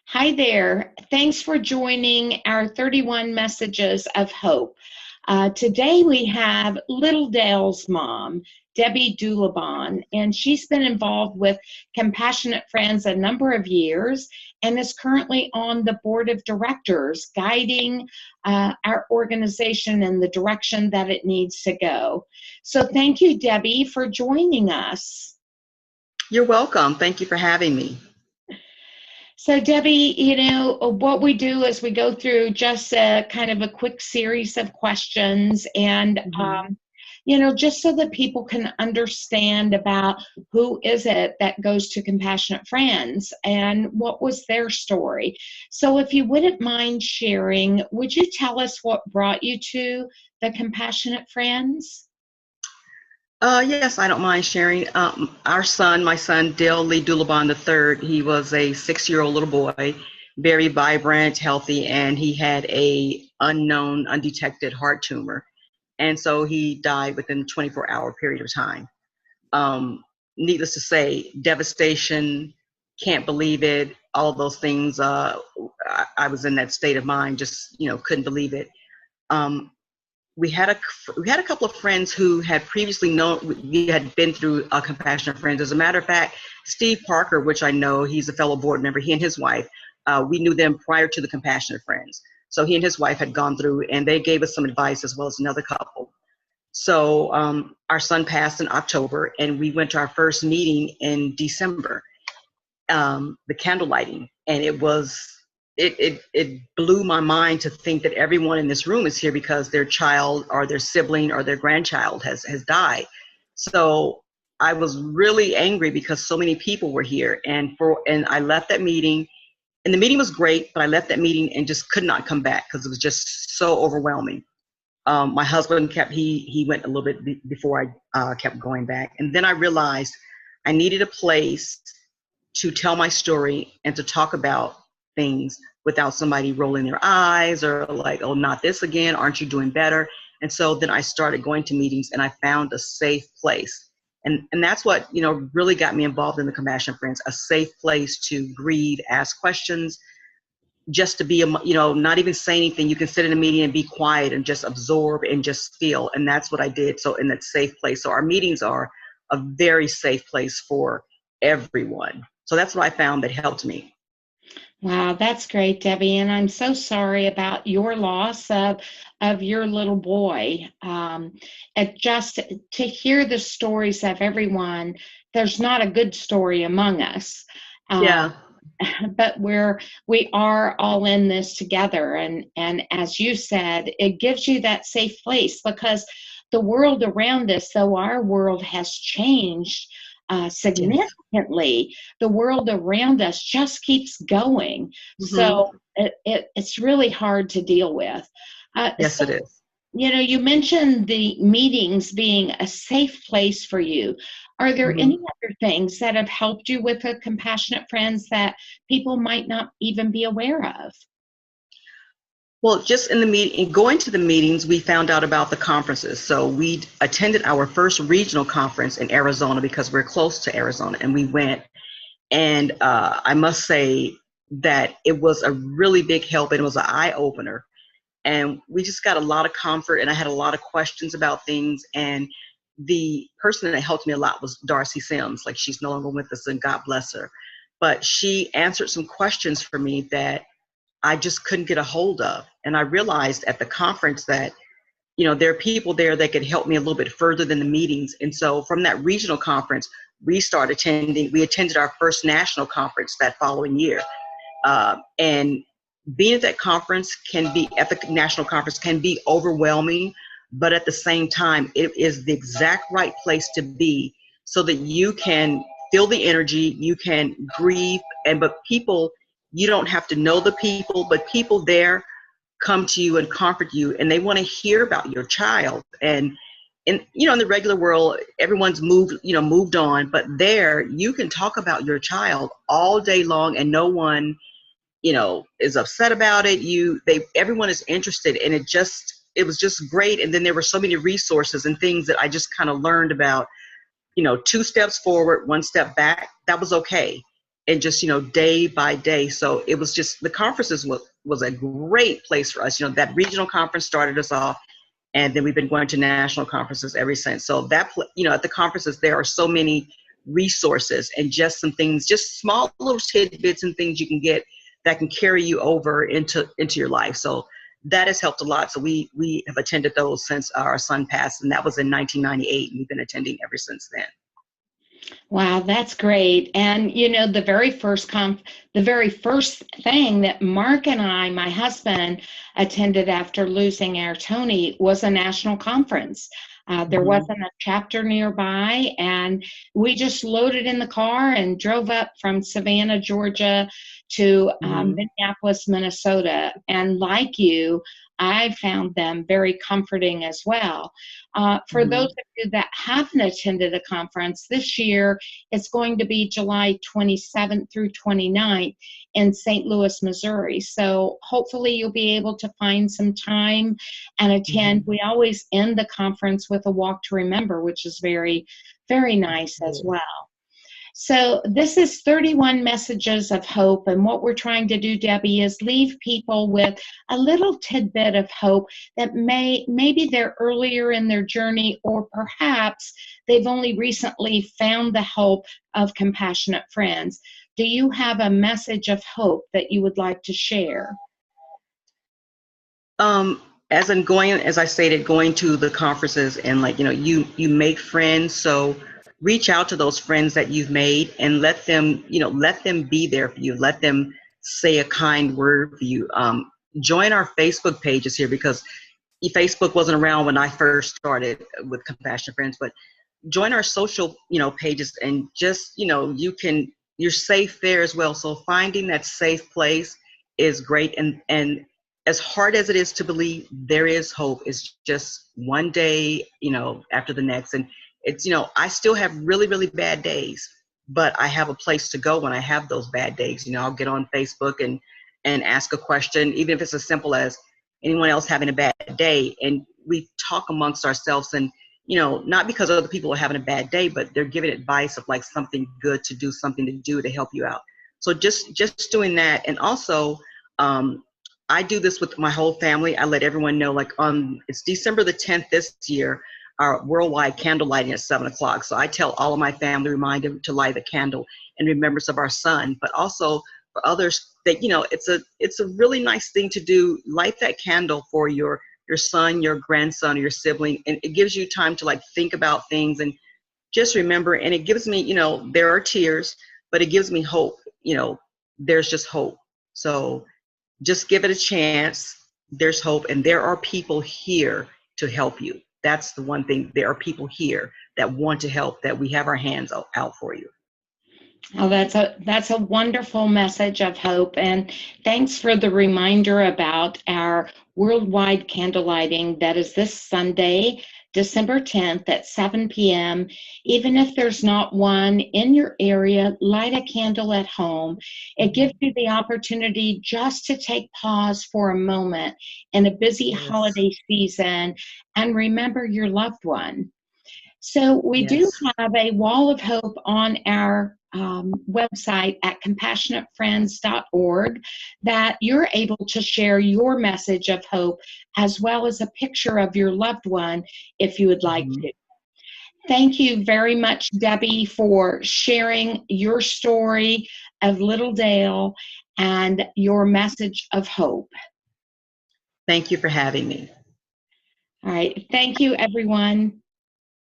Hi there. Thanks for joining our 31 Messages of Hope. Today we have Little Dale's mom, Debbie Dulabon, and she's been involved with Compassionate Friends a number of years and is currently on the board of directors, guiding our organization in the direction that it needs to go. So thank you, Debbie, for joining us. You're welcome. Thank you for having me. So Debbie, what we do is we go through just a kind of a quick series of questions and, just so that people can understand about who is it that goes to Compassionate Friends and what was their story. So if you wouldn't mind sharing, would you tell us what brought you to the Compassionate Friends? Yes, I don't mind sharing. My son, Dale Lee Dulabon III, he was a 6-year-old little boy, very vibrant, healthy, and he had a unknown, undetected heart tumor. And so he died within a 24-hour period of time. Needless to say, devastation, can't believe it, all of those things. I was in that state of mind, just, couldn't believe it. We had a couple of friends who had previously known, we had been through Compassionate Friends. As a matter of fact, Steve Parker, which I know, he's a fellow board member, he and his wife, we knew them prior to the Compassionate Friends. So he and his wife had gone through and they gave us some advice, as well as another couple. So our son passed in October and we went to our first meeting in December, the candle lighting, and it blew my mind to think that everyone in this room is here because their child or their sibling or their grandchild has died. So I was really angry because so many people were here, and I left that meeting, and the meeting was great, but I left that meeting and just could not come back because it was just so overwhelming. My husband he went a little bit before I kept going back, and then I realized I needed a place to tell my story and to talk about things without somebody rolling their eyes or like, oh, not this again, aren't you doing better? And so then I started going to meetings and I found a safe place. And that's what, really got me involved in the Compassion Friends, a safe place to grieve, ask questions, just to be, not even say anything. You can sit in a meeting and be quiet and just absorb and just feel. And that's what I did. So in that safe place. So our meetings are a very safe place for everyone. So that's what I found that helped me. Wow, that's great, Debbie. And I'm so sorry about your loss of your little boy. And just to hear the stories of everyone, there's not a good story among us. Yeah. But we are all in this together. And as you said, it gives you that safe place because the world around us, though our world has changed significantly, yes, the world around us just keeps going. So it's really hard to deal with. Yes, it is. You mentioned the meetings being a safe place for you. Are there any other things that have helped you with the Compassionate Friends that people might not even be aware of? Well, just in the meeting, going to the meetings, we found out about the conferences. So we attended our first regional conference in Arizona because we're close to Arizona, and we went. And I must say that it was a really big help, and it was an eye-opener. And we just got a lot of comfort, and I had a lot of questions about things. And the person that helped me a lot was Darcy Sims. Like, she's no longer with us, and God bless her. But she answered some questions for me that I just couldn't get a hold of. And I realized at the conference that, there are people there that could help me a little bit further than the meetings. And so from that regional conference, we attended our first national conference that following year. And being at that conference at the national conference can be overwhelming, but at the same time, it is the exact right place to be so that you can feel the energy, you can grieve, but people, you don't have to know the people, but people there come to you and comfort you, and they want to hear about your child. And in the regular world, everyone's moved on, but there you can talk about your child all day long and no one, is upset about it. Everyone is interested, and it was just great. And then there were so many resources and things that I just kind of learned about, 2 steps forward, 1 step back. That was okay. and just, day by day. So it was just, the conferences was a great place for us. That regional conference started us off, and then we've been going to national conferences ever since. So that, at the conferences, there are so many resources and just some things, just small little tidbits and things you can get that can carry you over into your life. So that has helped a lot. So we have attended those since our son passed, and that was in 1998, and we've been attending ever since then. Wow, that's great. And the very first thing that Mark and I, my husband, attended after losing our Tony was a national conference. There wasn't a chapter nearby, and we just loaded in the car and drove up from Savannah, Georgia to Minneapolis, Minnesota. And like you, I found them very comforting as well. For those of you that haven't attended a conference, this year it's going to be July 27th through 29th in St. Louis, Missouri. So hopefully you'll be able to find some time and attend. We always end the conference with a walk to remember, which is very, very nice as well. So this is 31 Messages of Hope, and what we're trying to do, Debbie, is leave people with a little tidbit of hope that maybe they're earlier in their journey, or perhaps they've only recently found the help of Compassionate Friends. Do you have a message of hope that you would like to share? As I stated, going to the conferences, and you make friends, so reach out to those friends that you've made and let them be there for you. Let them say a kind word for you. Join our Facebook pages here, because Facebook wasn't around when I first started with Compassionate Friends, but join our social, pages, and just, you're safe there as well. So finding that safe place is great. And as hard as it is to believe, there is hope. It's just one day, after the next. And it's, I still have really, really bad days, but I have a place to go when I have those bad days. I'll get on Facebook and ask a question, even if it's as simple as anyone else having a bad day. And we talk amongst ourselves, and, not because other people are having a bad day, but they're giving advice of like something good to do, something to do to help you out. So just doing that. And also, I do this with my whole family. I let everyone know, it's December the 10th this year, our worldwide candle lighting at 7:00. So I tell all of my family, remind them to light a candle in remembrance of our son, but also for others that, it's a really nice thing to do. Light that candle for your son, your grandson, or your sibling. And it gives you time to think about things and just remember. And it gives me, there are tears, but it gives me hope. There's just hope. So just give it a chance. There's hope, and there are people here to help you. That's the one thing. There are people here that want to help, that we have our hands out for you. Oh, that's a wonderful message of hope. And thanks for the reminder about our worldwide candle lighting. That is this Sunday, December 10th at 7 p.m. Even if there's not one in your area, light a candle at home. It gives you the opportunity just to take pause for a moment in a busy holiday season and remember your loved one. So we do have a wall of hope on our website at compassionatefriends.org that you're able to share your message of hope, as well as a picture of your loved one if you would like to. Thank you very much, Debbie, for sharing your story of Little Dale and your message of hope. Thank you for having me. All right. Thank you, everyone.